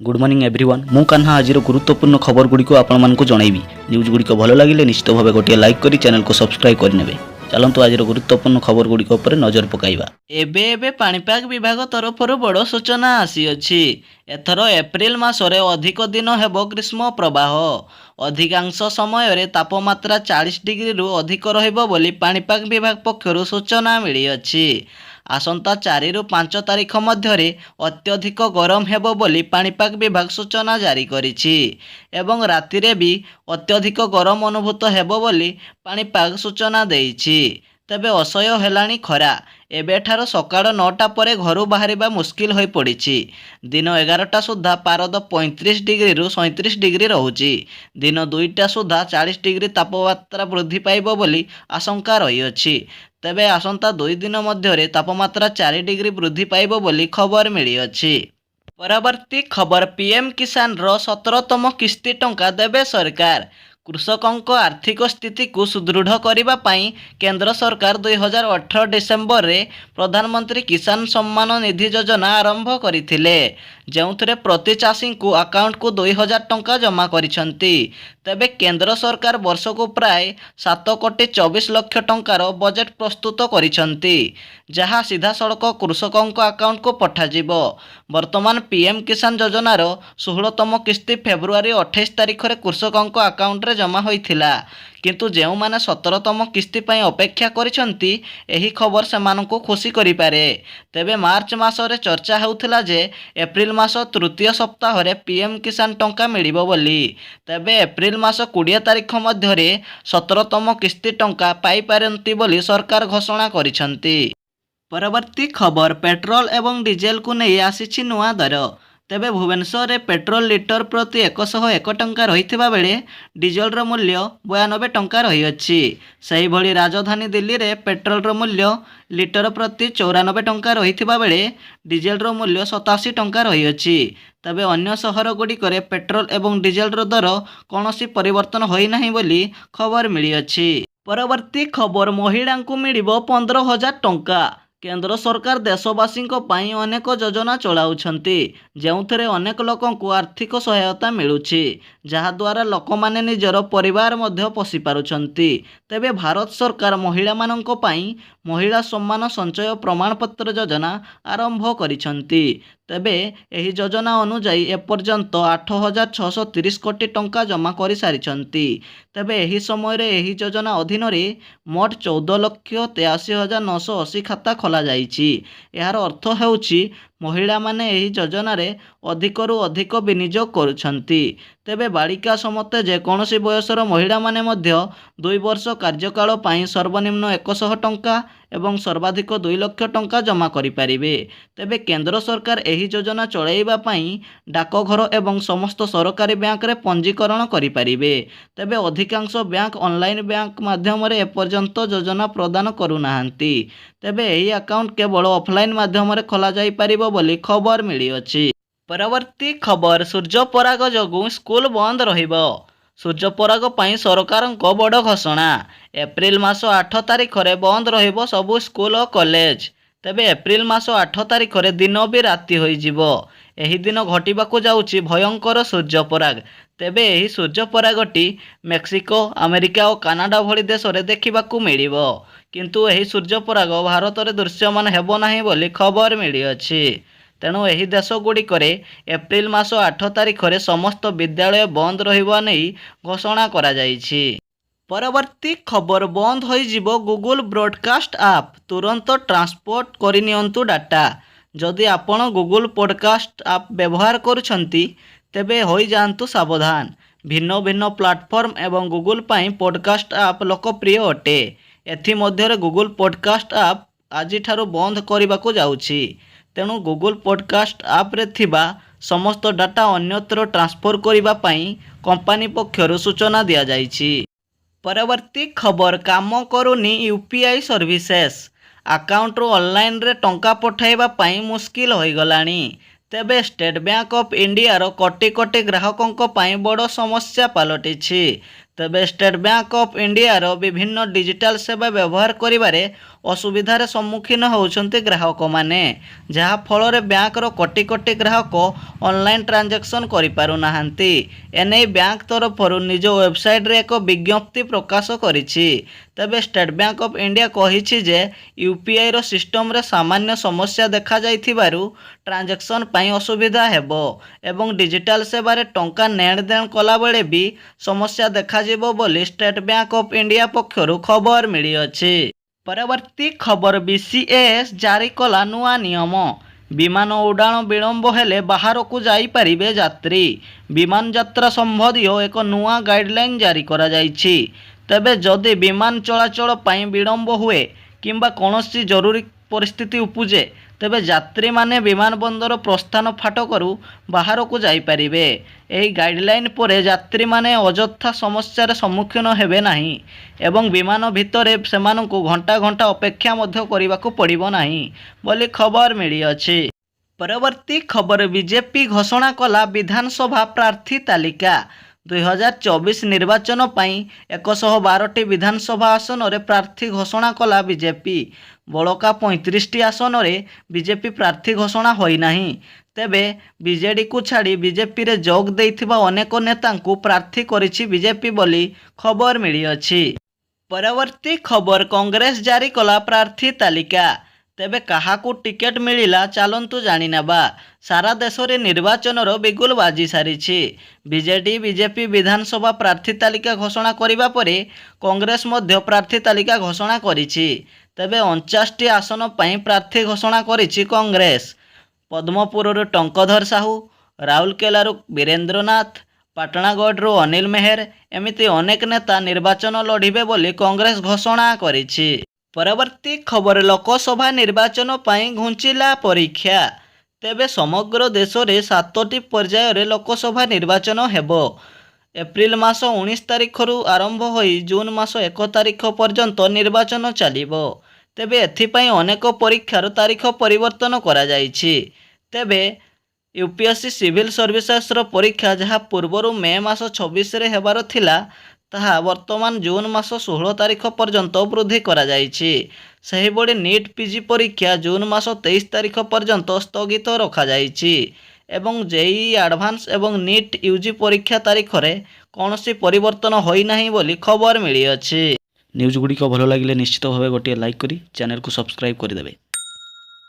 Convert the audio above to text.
Good morning everyone मु कान्हा आज गुरुत्वपूर्ण खबर गुड़िक आपको जनइबी न्यूज गुड़िक भल लगे निश्चित भाव गोटे लाइक करी चैनल को सब्सक्राइब करने चलतु आज गुरुत्वपूर्ण खबर गुड़िक नजर पकाइबा। एबे पाणीपाग विभाग तरफ बड़ सूचना आसी एथर एप्रिल मासरे अधिक दिन हेबो ग्रीष्म प्रवाह अधिकांश समय रे तापमात्रा 40 डिग्री रु अधिक रहिबो बोली पाणीपाग विभाग पक्षरु सूचना मिली अछि। आसंता 4 रु 5 तारिख मध्यरे अत्यधिक गरम हेबो बोली पाणीपाग विभाग सूचना जारी करिछि एवं रातिरे भी अत्यधिक गरम अनुभूत हेबो बोली पाणीपाग सूचना देइछि। तेबे असह्य हेलाणी खरा एबेठार सकाळ 9टा परे घरु बाहरिबा मुस्किल होई पड़िछि। दिन 11टा सुधा पारद 35 डिग्री रु 37 डिग्री रहुछि। दिन 2टा सुधा 40 डिग्री तापमात्रा वृद्धि पाइबो बोली आशंका रहिअछि। तेबे आसंता 2 दिन मध्यरे तापमात्रा 4 डिग्री वृद्धि पाइबो बोली खबर मिली अछि। परवर्ती खबर पीएम किसान रो 17तम किस्ती टंका देबे सरकार। कृषकों आर्थिक स्थिति को सुदृढ़ करने पाई केंद्र सरकार 2018 डिसेम्बर रे प्रधानमंत्री किसान सम्मान निधि योजना आरंभ करथिले जेउथरे प्रति चाषी को अकाउंट को 2000 टंका जमा करिसंती। तेबे केंद्र सरकार वर्ष को प्राय 7 कोटी 24 लाख टंकार बजेट प्रस्तुत करिसंती जहाँ सीधा सड़क कृषकों अकाउंट को पठाजिबो। वर्तमान पीएम किसान योजनार 16तम किस्ती फेब्रुआरी 28 तारिख रे कृषकों अकाउंट रे जमा होइथिला किंतु जेउ माने 17तम किस्ती पई अपेक्षा करिसंती एही खबर सेमानंकु खुशी करि पारे। तेबे मार्च मासरे चर्चा हेउथिला जे एप्रिल मास तृतीय सप्ताह रे पीएम किसान टंका मिलिबो बोली। तेबे एप्रिल मास 20 तारिख मध्यरे 17तम किस्ती टंका पाई पारंती बोली सरकार घोषणा करिसंती। परवर्ती खबर पेट्रोल एवं डीजेल को नहीं आसीछि नुआ दर। तेबे भुवनेश्वर रे पेट्रोल लिटर प्रति 101 टंका रहिथिबा बेले डीजेल रो मूल्य 92 टंका रहिअछि। सही भली राजधानी दिल्ली रे पेट्रोल रो मूल्य लिटर प्रति 94 टंका रहिथिबा बेले डीजेल रो मूल्य 87 टंका रहिअछि। तबे अन्य शहर गुड़िक पेट्रोल एवं डीजेल रो दर कौनसी परिवर्तन होई नाही बोली खबर मिली अछि। परवर्ती खबर महिला को मिलिबो 15,000 टंका। केंद्र सरकार देशवासी अनेक योजना चलाउछंती जेउथरे अनेक लोकों को आर्थिक सहायता मिलुछि जहाद्वारा लोक माने निजर परिवार मध्य पोषि पारुछंती। तेबे भारत सरकार महिला मानंको पाई महिला सम्मान संचय प्रमाणपत्र योजना आरंभ करिछंती। तेबे एही योजना अनुसार एपर्यंत 8,630 कोटी टंका जमा करि सारिछंती। तेबे एही समय रे एही योजना अधीन रे मोट 14,83,980 खाता खोला जाइछि। यार अर्थ हेउछि महिला माने एही योजना रे अधिकरु अधिक विनियोग करुछंती। तेबे बालिका समते जेकोसी बयसर महिला माने मध्य 2 वर्ष कार्यकाल पाई सर्वनिम्न 100 टंका एवं सर्वाधिक 2 लाख टंका जमा करि पारिबे। तेबे केंद्र सरकार एही योजना चलाइबा पाई डाकघर एवं समस्त सरकारी बैंक रे पंजीकरण करि पारिबे। तेबे अधिकांश बैंक ऑनलाइन बैंक माध्यम रे एपर्यंत योजना प्रदान करू नाहंती। तेबे एही अकाउंट केवल ऑफलाइन माध्यम रे खोला जाई पारिबो बोली खबर मिली अछि। परवर्ती खबर सूर्यपराग जोगु स्कूल बंद रहिबो। सूर्यपराग पाई सरकार को बड़ घोषणा। एप्रिल मास 8 तारिख रे बंद रहिबो सबु स्कूल और कॉलेज। तेबे एप्रिल मास 8 तारिख रे दिन भी राति होई जिवो। एही दिन घटिबाकू जाउछि भयंकर सूर्यपराग। तेबे एही सूर्यपरागटी मेक्सिको अमेरिका और कनाडा भली देश रे देखिबाकू मिलिबो किंतु एही सूर्यपराग भारत रे दृश्यमान हेबो नाही बोली खबर मिली अछि। तेणु एही देश गुड़िक एप्रिल मास 8 तारिख रे समस्त विद्यालय बंद रहिबा नहीं घोषणा करा जाइछि। परवर्ती खबर बंद होई जिवो गूगल ब्रॉडकास्ट ऐप तुरंत ट्रांसपोर्ट करिनियंतु डाटा। जदि आपण गूगल पॉडकास्ट ऐप व्यवहार करुछंती तेबे होई जानतु सावधान। भिन्न भिन्न प्लेटफॉर्म एवं गूगल पाई पॉडकास्ट ऐप लोकप्रिय अटे। एथि मध्यरे गूगल पॉडकास्ट ऐप आज ठारू बंद करबाकू जाउछि। तेणु गूगल पॉडकास्ट ऐप रे थिबा समस्त डाटा अन्यत्र ट्रांसफर करिबा पाई कंपनी पक्षरु सूचना दिया जाइछि। परवर्ती खबर काम करूनी यूपीआई सर्विसेस। अकाउंट रो ऑनलाइन रे टंका पठाइबा पाई मुश्किल होई गलानी। तेबे स्टेट बैंक ऑफ इंडिया रो कोटी कोटी ग्राहकों पाई बड़ समस्या पलटिछि। तेबे स्टेट बैंक ऑफ इंडिया रो विभिन्न डिजिटल सेवा व्यवहार करिबारे ଅସୁବିଧାରେ ସମ୍ମୁଖୀନ ହେଉଛନ୍ତି ଗ୍ରାହକମାନେ, ଯାହାଫଳରେ ବ୍ୟାଙ୍କର କୋଟି କୋଟି ଗ୍ରାହକ ଅନଲାଇନ୍ ଟ୍ରାଞ୍ଜାକ୍ସନ୍ କରିପାରୁନାହାନ୍ତି। ଏନେଇ ବ୍ୟାଙ୍କ ତରଫରୁ ନିଜ ୱେବସାଇଟ୍ରେ ଏକ ବିଜ୍ଞପ୍ତି ପ୍ରକାଶ କରିଛି। ତେବେ ଷ୍ଟେଟ୍ ବ୍ୟାଙ୍କ ଅଫ୍ ଇଣ୍ଡିଆ କହିଛି ଯେ ୟୁପିଆଇର ସିଷ୍ଟମରେ ସାମାନ୍ୟ ସମସ୍ୟା ଦେଖାଯାଇଥିବାରୁ ଟ୍ରାଞ୍ଜାକ୍ସନ୍ ପାଇଁ ଅସୁବିଧା ହେବ ଏବଂ ଡିଜିଟାଲ ସେବାରେ ଟଙ୍କା ନେଣଦେଣ କଲାବେଳେ ବି ସମସ୍ୟା ଦେଖାଯିବ ବୋଲି ଷ୍ଟେଟ୍ ବ୍ୟାଙ୍କ ଅଫ୍ ଇଣ୍ଡିଆ ପକ୍ଷରୁ ଖବର ମିଳିଅଛି। ପରବର୍ତ୍ତୀ ଖବର, ବିସିଏସ୍ ଜାରି କଲା ନୂଆ ନିୟମ। ବିମାନ ଉଡ଼ାଣ ବିଳମ୍ବ ହେଲେ ବାହାରକୁ ଯାଇପାରିବେ ଯାତ୍ରୀ। ବିମାନ ଯାତ୍ରା ସମ୍ବନ୍ଧୀୟ ଏକ ନୂଆ ଗାଇଡଲାଇନ୍ ଜାରି କରାଯାଇଛି। ତେବେ ଯଦି ବିମାନ ଚଳାଚଳ ପାଇଁ ବିଳମ୍ବ ହୁଏ କିମ୍ବା କୌଣସି ଜରୁରୀ ପରିସ୍ଥିତି ଉପୁଜେ, ତେବେ ଯାତ୍ରୀମାନେ ବିମାନବନ୍ଦର ପ୍ରସ୍ଥାନ ଫାଟକରୁ ବାହାରକୁ ଯାଇପାରିବେ। ଏହି ଗାଇଡଲାଇନ୍ ପରେ ଯାତ୍ରୀମାନେ ଅଯଥା ସମସ୍ୟାର ସମ୍ମୁଖୀନ ହେବେ ନାହିଁ ଏବଂ ବିମାନ ଭିତରେ ସେମାନଙ୍କୁ ଘଣ୍ଟା ଘଣ୍ଟା ଅପେକ୍ଷା ମଧ୍ୟ କରିବାକୁ ପଡ଼ିବ ନାହିଁ ବୋଲି ଖବର ମିଳିଅଛି। ପରବର୍ତ୍ତୀ ଖବର, ବିଜେପି ଘୋଷଣା କଲା ବିଧାନସଭା ପ୍ରାର୍ଥୀ ତାଲିକା। 2024 ନିର୍ବାଚନ ପାଇଁ 112ଟି ବିଧାନସଭା ଆସନରେ ପ୍ରାର୍ଥୀ ଘୋଷଣା କଲା ବିଜେପି। ବଳକା 35ଟି ଆସନରେ ବିଜେପି ପ୍ରାର୍ଥୀ ଘୋଷଣା ହୋଇନାହିଁ। ତେବେ ବିଜେଡିକୁ ଛାଡ଼ି ବିଜେପିରେ ଯୋଗ ଦେଇଥିବା ଅନେକ ନେତାଙ୍କୁ ପ୍ରାର୍ଥୀ କରିଛି ବିଜେପି ବୋଲି ଖବର ମିଳିଅଛି। ପରବର୍ତ୍ତୀ ଖବର, କଂଗ୍ରେସ ଜାରି କଲା ପ୍ରାର୍ଥୀ ତାଲିକା। ତେବେ କାହାକୁ ଟିକେଟ୍ ମିଳିଲା, ଚାଲନ୍ତୁ ଜାଣିନେବା। ସାରା ଦେଶରେ ନିର୍ବାଚନର ବିଗୁଲ ବାଜି ସାରିଛି। ବିଜେଡି ବିଜେପି ବିଧାନସଭା ପ୍ରାର୍ଥୀ ତାଲିକା ଘୋଷଣା କରିବା ପରେ କଂଗ୍ରେସ ମଧ୍ୟ ପ୍ରାର୍ଥୀ ତାଲିକା ଘୋଷଣା କରିଛି। ତେବେ 49ଟି ଆସନ ପାଇଁ ପ୍ରାର୍ଥୀ ଘୋଷଣା କରିଛି କଂଗ୍ରେସ। ପଦ୍ମପୁରରୁ ଟଙ୍କଧର ସାହୁ, ରାଉରକେଲାରୁ ବୀରେନ୍ଦ୍ର ନାଥ, ପାଟଣାଗଡ଼ରୁ ଅନିଲ ମେହେର ଏମିତି ଅନେକ ନେତା ନିର୍ବାଚନ ଲଢ଼ିବେ ବୋଲି କଂଗ୍ରେସ ଘୋଷଣା କରିଛି। ପରବର୍ତ୍ତୀ ଖବର, ଲୋକସଭା ନିର୍ବାଚନ ପାଇଁ ଘୁଞ୍ଚିଲା ପରୀକ୍ଷା। ତେବେ ସମଗ୍ର ଦେଶରେ 7ଟି ପର୍ଯ୍ୟାୟରେ ଲୋକସଭା ନିର୍ବାଚନ ହେବ। ଏପ୍ରିଲ ମାସ 19 ତାରିଖରୁ ଆରମ୍ଭ ହୋଇ ଜୁନ ମାସ 1 ତାରିଖ ପର୍ଯ୍ୟନ୍ତ ନିର୍ବାଚନ ଚାଲିବ। ତେବେ ଏଥିପାଇଁ ଅନେକ ପରୀକ୍ଷାର ତାରିଖ ପରିବର୍ତ୍ତନ କରାଯାଇଛି। ତେବେ ୟୁପିଏସସି ସିଭିଲ ସର୍ଭିସେସର ପରୀକ୍ଷା ଯାହା ପୂର୍ବରୁ ମେ ମାସ 26ରେ ହେବାର ଥିଲା, ତାହା ବର୍ତ୍ତମାନ ଜୁନ ମାସ 16 ତାରିଖ ପର୍ଯ୍ୟନ୍ତ ବୃଦ୍ଧି କରାଯାଇଛି। ସେହିଭଳି ନିଟ୍ ପିଜି ପରୀକ୍ଷା ଜୁନ ମାସ 23 ତାରିଖ ପର୍ଯ୍ୟନ୍ତ ସ୍ଥଗିତ ରଖାଯାଇଛି ଏବଂ ଜେଇଇ ଆଡଭାନ୍ସ ଏବଂ ନିଟ୍ ୟୁଜି ପରୀକ୍ଷା ତାରିଖରେ କୌଣସି ପରିବର୍ତ୍ତନ ହୋଇନାହିଁ ବୋଲି ଖବର ମିଳିଅଛି। ନ୍ୟୁଜ୍ ଗୁଡ଼ିକ ଭଲ ଲାଗିଲେ ନିଶ୍ଚିତ ଭାବେ ଗୋଟିଏ ଲାଇକ୍ କରି ଚ୍ୟାନେଲକୁ ସବସ୍କ୍ରାଇବ୍ କରିଦେବେ।